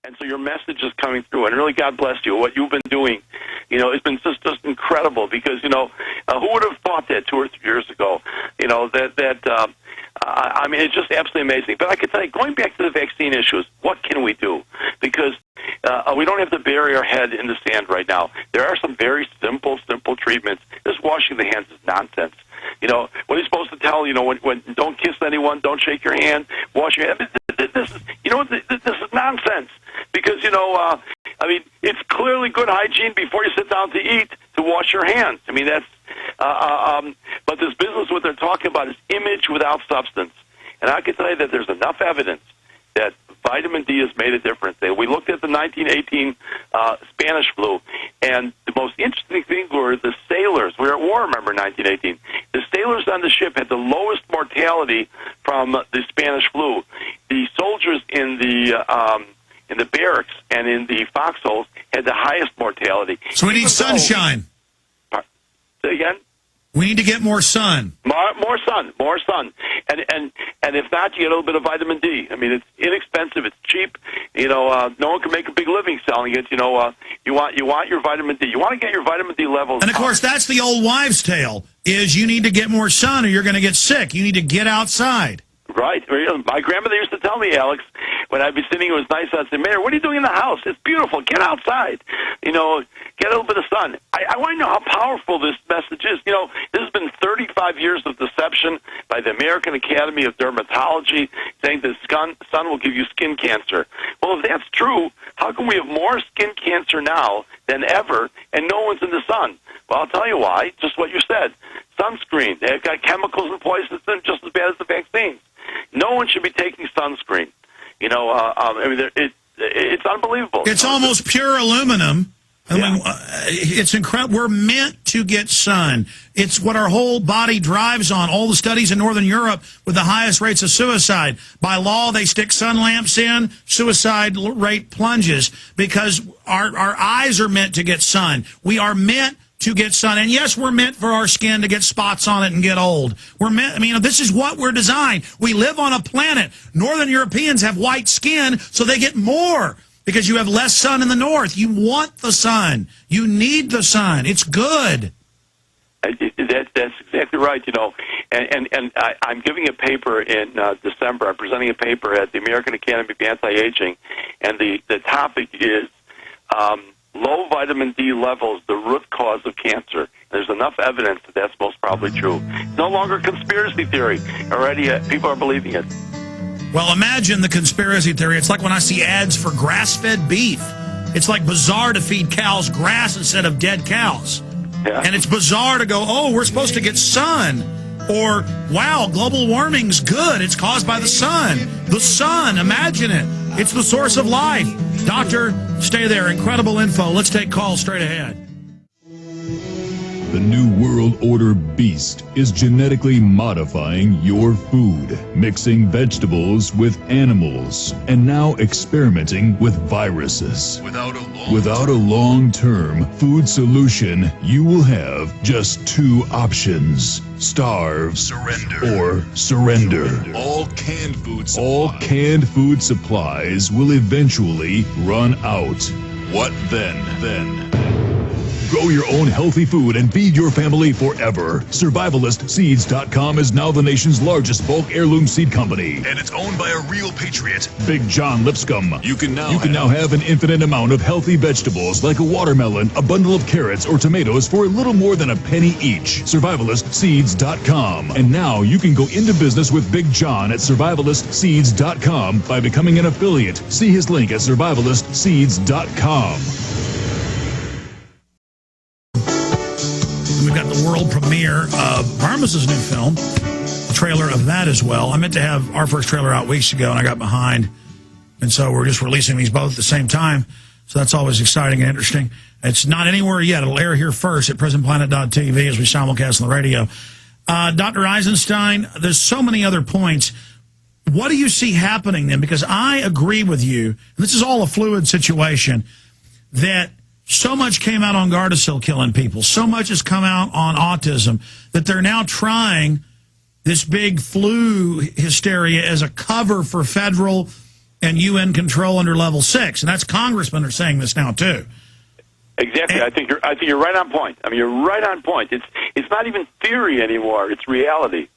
And so your message is coming through, and really, God bless you. What you've been doing, it's been just incredible. Because who would have thought that 2 or 3 years ago? I mean, it's just absolutely amazing. But I can tell you, going back to the vaccine issues, what can we do? Because we don't have to bury our head in the sand right now. There are some very simple treatments. This washing the hands is nonsense. What are you supposed to tell? When don't kiss anyone, don't shake your hand, wash your hands. This is nonsense. Because I mean, it's clearly good hygiene before you sit down to eat to wash your hands. I mean, that's. But this business, what they're talking about, is image without substance. And I can tell you that there's enough evidence that vitamin D has made a difference. We looked at the 1918 Spanish flu, and the most interesting thing were the sailors. We were at war, remember, 1918. The sailors on the ship had the lowest mortality from the Spanish flu. The soldiers in the barracks and in the foxholes had the highest mortality. So we need sunshine. Say again? We need to get more sun. More sun. And if not, you get a little bit of vitamin D. I mean, it's inexpensive. It's cheap. No one can make a big living selling it. You want your vitamin D. You want to get your vitamin D levels. And, of course, that's the old wives' tale, is you need to get more sun or you're going to get sick. You need to get outside. Right. My grandmother used to tell me, Alex, when I'd be sitting, it was nice. I'd say, Mayor, what are you doing in the house? It's beautiful. Get outside. Get a little bit of sun. I want to know how powerful this message is. This has been 35 years of deception by the American Academy of Dermatology, saying that sun will give you skin cancer. Well, if that's true, how can we have more skin cancer now than ever, and no one's in the sun? Well, I'll tell you why. Just what you said. Sunscreen. They've got chemicals and poisons in just as bad as the vaccines. No one should be taking sunscreen. I mean, it's unbelievable. It's almost pure aluminum. I mean, it's incredible. We're meant to get sun. It's what our whole body drives on. All the studies in Northern Europe with the highest rates of suicide. By law, they stick sun lamps in. Suicide rate plunges because our eyes are meant to get sun. We are meant to get sun. And yes, we're meant for our skin to get spots on it and get old. We're meant, this is what we're designed. We live on a planet. Northern Europeans have white skin, so they get more because you have less sun in the north. You want the sun. You need the sun. It's good. That's exactly right, And I'm giving a paper in December. I'm presenting a paper at the American Academy of Anti-Aging, and the topic is low vitamin D levels, the root cause of cancer. There's enough evidence that that's most probably true. It's no longer a conspiracy theory. Already, people are believing it. Well, imagine the conspiracy theory. It's like when I see ads for grass-fed beef. It's like bizarre to feed cows grass instead of dead cows. Yeah. And it's bizarre to go, oh, we're supposed to get sun. Or, wow, global warming's good. It's caused by the sun. The sun, imagine it. It's the source of life. Doctor, stay there. Incredible info. Let's take calls straight ahead. The New World Order beast is genetically modifying your food, mixing vegetables with animals, and now experimenting with viruses. Without a long-term food solution, you will have just two options: starve, or surrender. All canned food supplies will eventually run out. What then? Grow your own healthy food and feed your family forever. SurvivalistSeeds.com is now the nation's largest bulk heirloom seed company. And it's owned by a real patriot, Big John Lipscomb. You can now have an infinite amount of healthy vegetables like a watermelon, a bundle of carrots, or tomatoes for a little more than a penny each. SurvivalistSeeds.com. And now you can go into business with Big John at SurvivalistSeeds.com by becoming an affiliate. See his link at SurvivalistSeeds.com. We've got the world premiere of Parmas's new film, the trailer of that as well. I meant to have our first trailer out weeks ago, and I got behind. And so we're just releasing these both at the same time. So that's always exciting and interesting. It's not anywhere yet. It'll air here first at prisonplanet.tv as we simulcast on the radio. Dr. Eisenstein, there's so many other points. What do you see happening then? Because I agree with you, and this is all a fluid situation, that so much came out on Gardasil killing people. So much has come out on autism that they're now trying this big flu hysteria as a cover for federal and UN control under level 6. And that's congressmen are saying this now, too. Exactly. I think you're right on point. I mean, you're right on point. It's not even theory anymore. It's reality.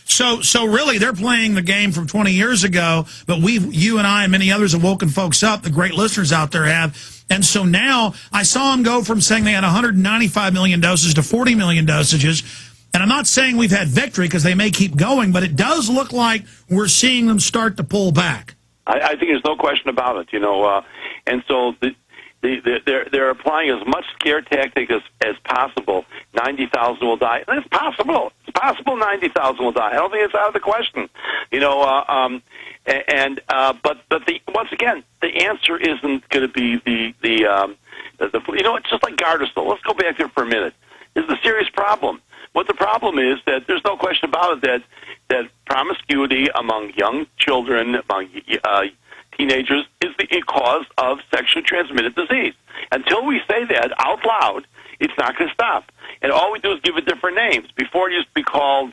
So really, they're playing the game from 20 years ago, but you and I and many others have woken folks up, the great listeners out there have. And so now I saw them go from saying they had 195 million doses to 40 million dosages. And I'm not saying we've had victory because they may keep going, but it does look like we're seeing them start to pull back. I think there's no question about it, and so they're applying as much scare tactic as possible. 90,000 will die. It's possible. It's possible 90,000 will die. I don't think it's out of the question. Once again, the answer isn't going to be it's just like Gardasil. Let's go back there for a minute. This is a serious problem. What the problem is that there's no question about it that promiscuity among young children, among teenagers, is the cause of sexually transmitted disease. Until we say that out loud, it's not going to stop. And all we do is give it different names. Before it used to be called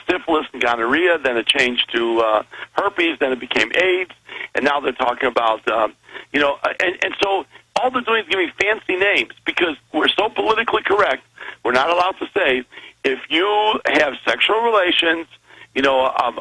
syphilis and gonorrhea, then it changed to herpes, then it became AIDS, and now they're talking about and so all they're doing is giving fancy names because we're so politically correct. We're not allowed to say if you have sexual relations,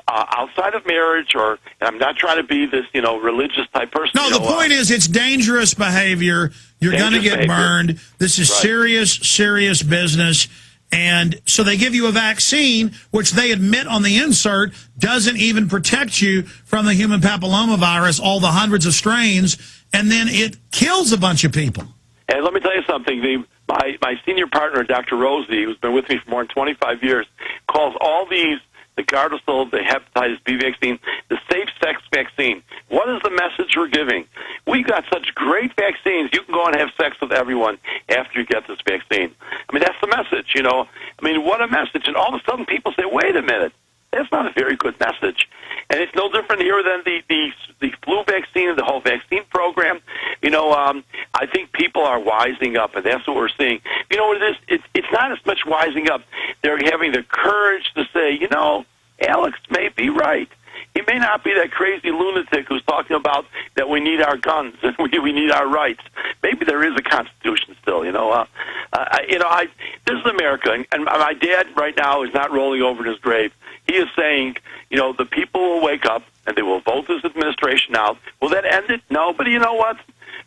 outside of marriage, and I'm not trying to be this, religious type person. No, the point is it's dangerous behavior. You're going to get burned. This is serious business. And so they give you a vaccine, which they admit on the insert doesn't even protect you from the human papillomavirus, all the hundreds of strains, and then it kills a bunch of people. And let me tell you something. My senior partner, Dr. Rosie, who's been with me for more than 25 years, calls all these, the Gardasil, the hepatitis B vaccine, the safe sex vaccine. What is the message we're giving? We got such great vaccines. You can go and have sex with everyone after you get this vaccine. I mean, that's the message, I mean, what a message. And all of a sudden people say, wait a minute, that's not a very good message. And it's no different here than the flu vaccine and the whole vaccine program. I think people are wising up, and that's what we're seeing. You know what it is? It's not as much wising up. They're having the courage to say, Alex may be right. He may not be that crazy lunatic who's talking about that we need our guns and we need our rights. Maybe there is a constitution still. This is America, and my dad right now is not rolling over in his grave. He is saying, the people will wake up and they will vote this administration out. Will that end it? No, but you know what?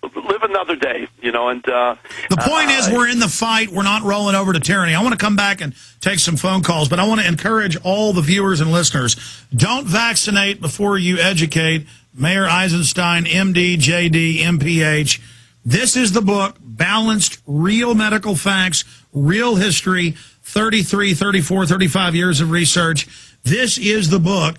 Live another day, and the point is we're in the fight. We're not rolling over to tyranny. I want to come back and take some phone calls, but I want to encourage all the viewers and listeners, don't vaccinate before you educate. Mayor Eisenstein, MD, JD, MPH. This is the book, balanced, real medical facts, real history, 33, 34, 35 years of research. This is the book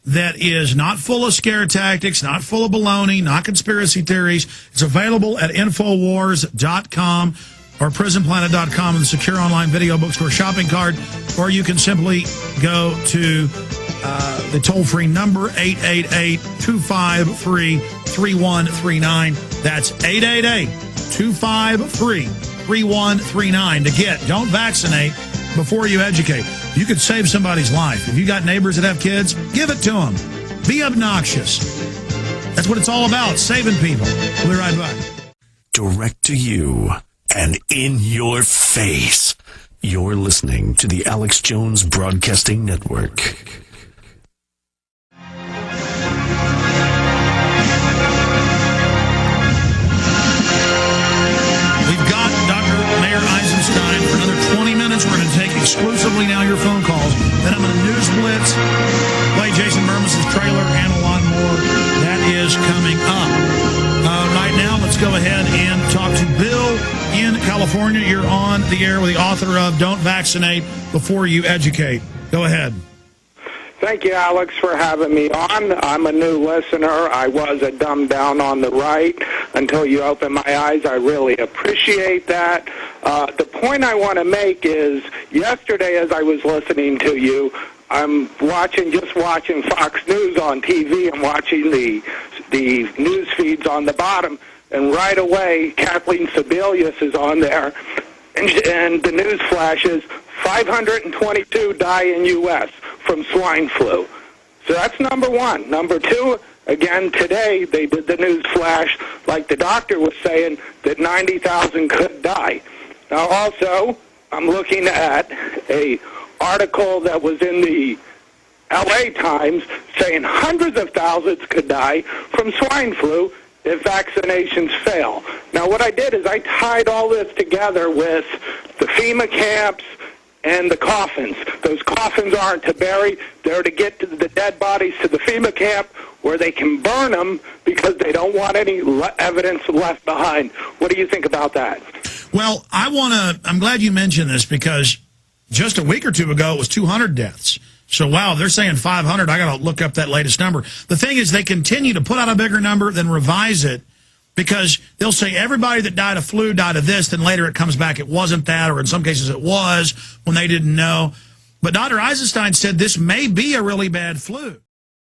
that is not full of scare tactics, not full of baloney, not conspiracy theories. It's available at Infowars.com or PrisonPlanet.com in the secure online video bookstore shopping cart, or you can simply go to the toll-free number, 888-253-3139. That's 888-253-3139 to get. Don't vaccinate before you educate. You could save somebody's life. If you got neighbors that have kids, give it to them. Be obnoxious. That's what it's all about, saving people. We'll be right back. Direct to you and in your face. You're listening to the Alex Jones Broadcasting Network. Eisenstein for another 20 minutes. We're going to take exclusively now your phone calls. Then I'm going to news blitz, play Jason Burmas' trailer, and a lot more. That is coming up. Right now, let's go ahead and talk to Bill in California. You're on the air with the author of Don't Vaccinate Before You Educate. Go ahead. Thank you, Alex, for having me on. I'm a new listener. I was a dumb down on the right until you opened my eyes. I really appreciate that. The point I want to make is yesterday as I was listening to you, I'm just watching Fox News on TV and watching the news feeds on the bottom, and right away Kathleen Sebelius is on there, and the news flashes 522 die in U.S. from swine flu. So that's number one. Number two, Again, today, they did the news flash, like the doctor was saying, that 90,000 could die. Now, also, I'm looking at a article that was in the LA Times saying hundreds of thousands could die from swine flu if vaccinations fail. Now, what I did is I tied all this together with the FEMA camps and the coffins. Those coffins aren't to bury. They're to get to the dead bodies to the FEMA camp where they can burn them because they don't want any evidence left behind. What do you think about that? Well, I'm glad you mentioned this because just a week or two ago, it was 200 deaths. So, wow, they're saying 500. I got to look up that latest number. The thing is, they continue to put out a bigger number, then revise it, because they'll say everybody that died of flu died of this, then later it comes back it wasn't that, or in some cases it was when they didn't know. But Dr. Eisenstein said this may be a really bad flu.